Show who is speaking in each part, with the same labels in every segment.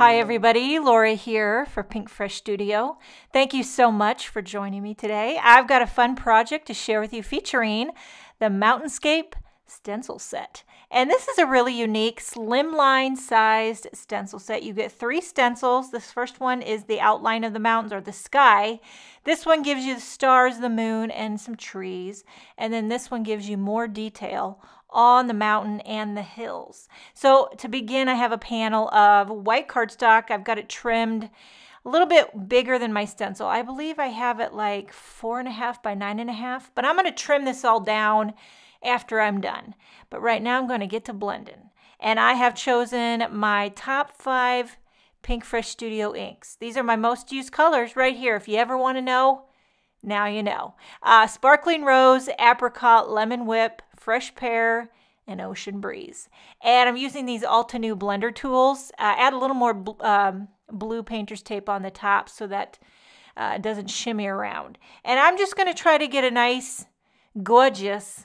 Speaker 1: Hi everybody, Laura here for Pinkfresh Studio. Thank you so much for joining me today. I've got a fun project to share with you featuring the Mountainscape Stencil Set. And this is a really unique slimline sized stencil set. You get 3 stencils. This first one is the outline of the mountains or the sky. This one gives you the stars, the moon, and some trees. And then this one gives you more detail on the mountain and the hills. So to begin, I have a panel of white cardstock. I've got it trimmed a little bit bigger than my stencil. I believe I have it like 4.5 by 9.5, but I'm going to trim this all down after I'm done. But right now I'm going to get to blending. And I have chosen my top 5 Pinkfresh Studio inks. These are my most used colors right here. If you ever want to know, now you know. Sparkling Rose, Apricot, Lemon Whip, Fresh Pear, and Ocean Breeze. And I'm using these Altenew blender tools. Add a little more blue painter's tape on the top so that it doesn't shimmy around. And I'm just going to try to get a nice, gorgeous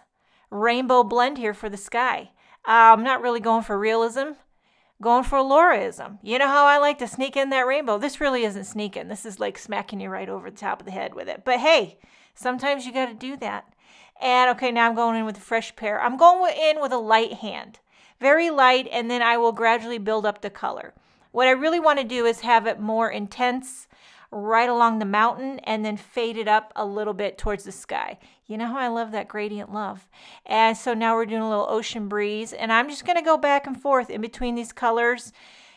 Speaker 1: rainbow blend here for the sky. I'm not really going for realism, going for Lauraism. You know how I like to sneak in that rainbow? This really isn't sneaking. This is like smacking you right over the top of the head with it. But hey, sometimes you got to do that. And okay, now I'm going in with the Fresh Pear. I'm going in with a light hand, very light, and then I will gradually build up the color. What I really want to do is have it more intense right along the mountain and then fade it up a little bit towards the sky. You know how I love that gradient love. And so now we're doing a little Ocean Breeze, and I'm just going to go back and forth in between these colors.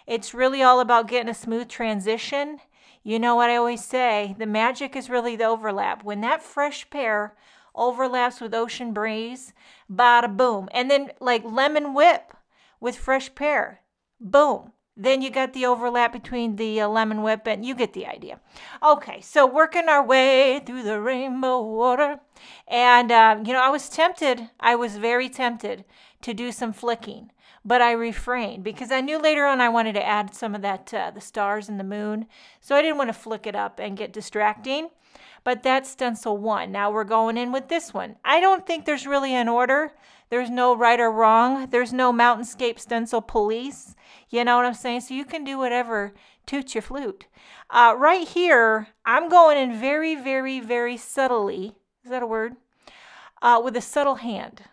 Speaker 1: It's really all about getting a smooth transition. You know what I always say, the magic is really the overlap. When that Fresh Pear overlaps with Ocean Breeze, bada boom. And then like Lemon Whip with Fresh Pear, boom. Then you got the overlap between the Lemon Whip, and you get the idea. Okay, so working our way through the rainbow water. And, you know, I was very tempted to do some flicking, but I refrained because I knew later on I wanted to add some of that, the stars and the moon. So I didn't want to flick it up and get distracting. But that's stencil 1. Now we're going in with this one. I don't think there's really an order. There's no right or wrong. There's no Mountainscape Stencil Police. You know what I'm saying? So you can do whatever toots your flute. Right here, I'm going in very, very, very subtly. Is that a word? With a subtle hand.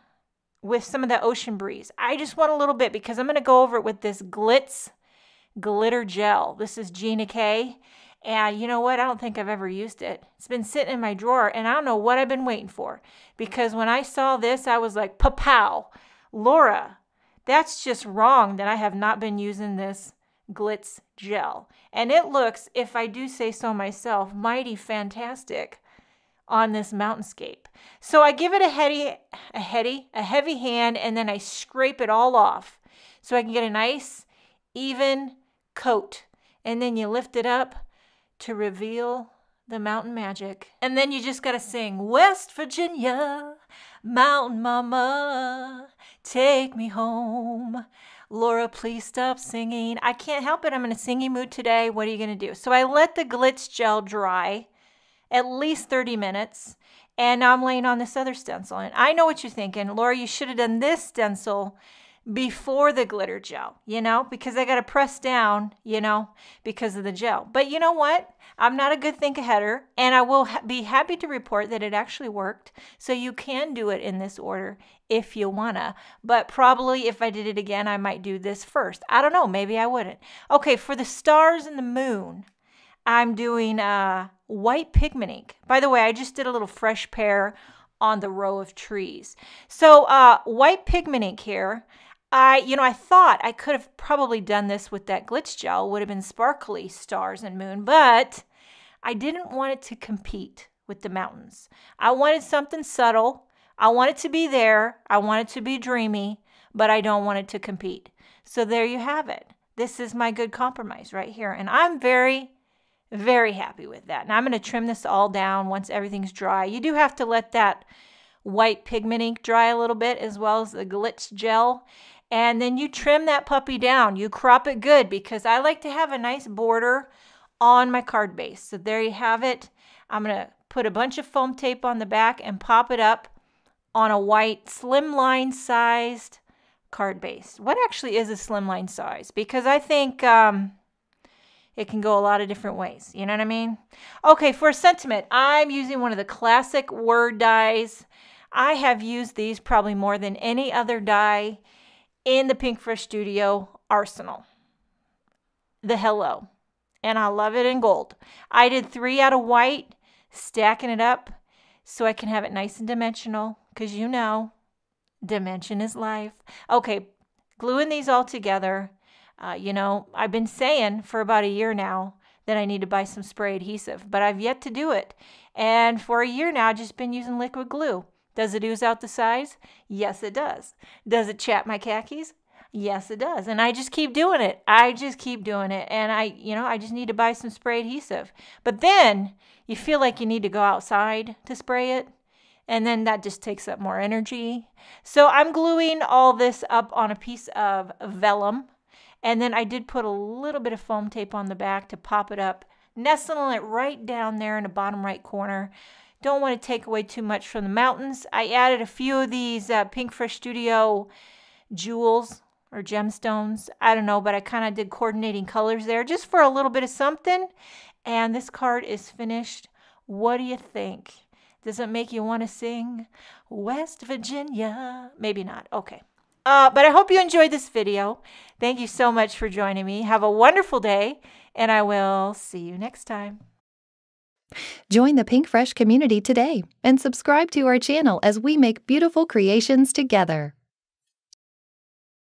Speaker 1: With some of that Ocean Breeze. I just want a little bit because I'm going to go over it with this Glitz Glitter Gel. This is Gina K. And you know what? I don't think I've ever used it. It's been sitting in my drawer, and I don't know what I've been waiting for. Because when I saw this, I was like, pa-pow. Laura, that's just wrong that I have not been using this Glitz Gel. And it looks, if I do say so myself, mighty fantastic on this Mountainscape. So I give it a heavy hand, and then I scrape it all off so I can get a nice, even coat. And then you lift it up to reveal the mountain magic. And then you just gotta sing, West Virginia, Mountain Mama, take me home. Laura, please stop singing. I can't help it. I'm in a singing mood today. What are you gonna do? So I let the Glitz Gel dry at least 30 minutes. And now I'm laying on this other stencil. And I know what you're thinking. Laura, you should have done this stencil before the glitter gel, you know, because I got to press down, you know, because of the gel. But you know what? I'm not a good think-aheader, and I will be happy to report that it actually worked. So you can do it in this order if you wanna. But probably if I did it again, I might do this first. I don't know. Maybe I wouldn't. Okay, for the stars and the moon, I'm doing white pigment ink. By the way, I just did a little Fresh Pear on the row of trees. So white pigment ink here. I thought I could have probably done this with that Glitz Gel, would have been sparkly stars and moon, but I didn't want it to compete with the mountains. I wanted something subtle. I want it to be there. I want it to be dreamy, but I don't want it to compete. So there you have it. This is my good compromise right here, and I'm very, very happy with that. Now I'm going to trim this all down once everything's dry. You do have to let that white pigment ink dry a little bit as well as the Glitz Gel. And then you trim that puppy down. You crop it good because I like to have a nice border on my card base. So there you have it. I'm going to put a bunch of foam tape on the back and pop it up on a white slimline sized card base. What actually is a slimline size? Because I think It can go a lot of different ways. You know what I mean? Okay, for a sentiment, I'm using one of the classic word dies. I have used these probably more than any other die in the Pinkfresh Studio arsenal. The Hello. And I love it in gold. I did 3 out of white, stacking it up so I can have it nice and dimensional, because you know, dimension is life. Okay, gluing these all together. You know, I've been saying for about a year now that I need to buy some spray adhesive, but I've yet to do it. And for a year now, I've just been using liquid glue. Does it ooze out the sides? Yes, it does. Does it chap my khakis? Yes, it does. And I just keep doing it. I just keep doing it. And I just need to buy some spray adhesive. But then you feel like you need to go outside to spray it. And then that just takes up more energy. So I'm gluing all this up on a piece of vellum. And then I did put a little bit of foam tape on the back to pop it up, nestling it right down there in the bottom right corner. Don't want to take away too much from the mountains. I added a few of these Pinkfresh Studio jewels or gemstones. I don't know, but I kind of did coordinating colors there just for a little bit of something. And this card is finished. What do you think? Does it make you want to sing West Virginia? Maybe not. Okay. But I hope you enjoyed this video. Thank you so much for joining me. Have a wonderful day, and I will see you next time.
Speaker 2: Join the Pinkfresh community today and subscribe to our channel as we make beautiful creations together.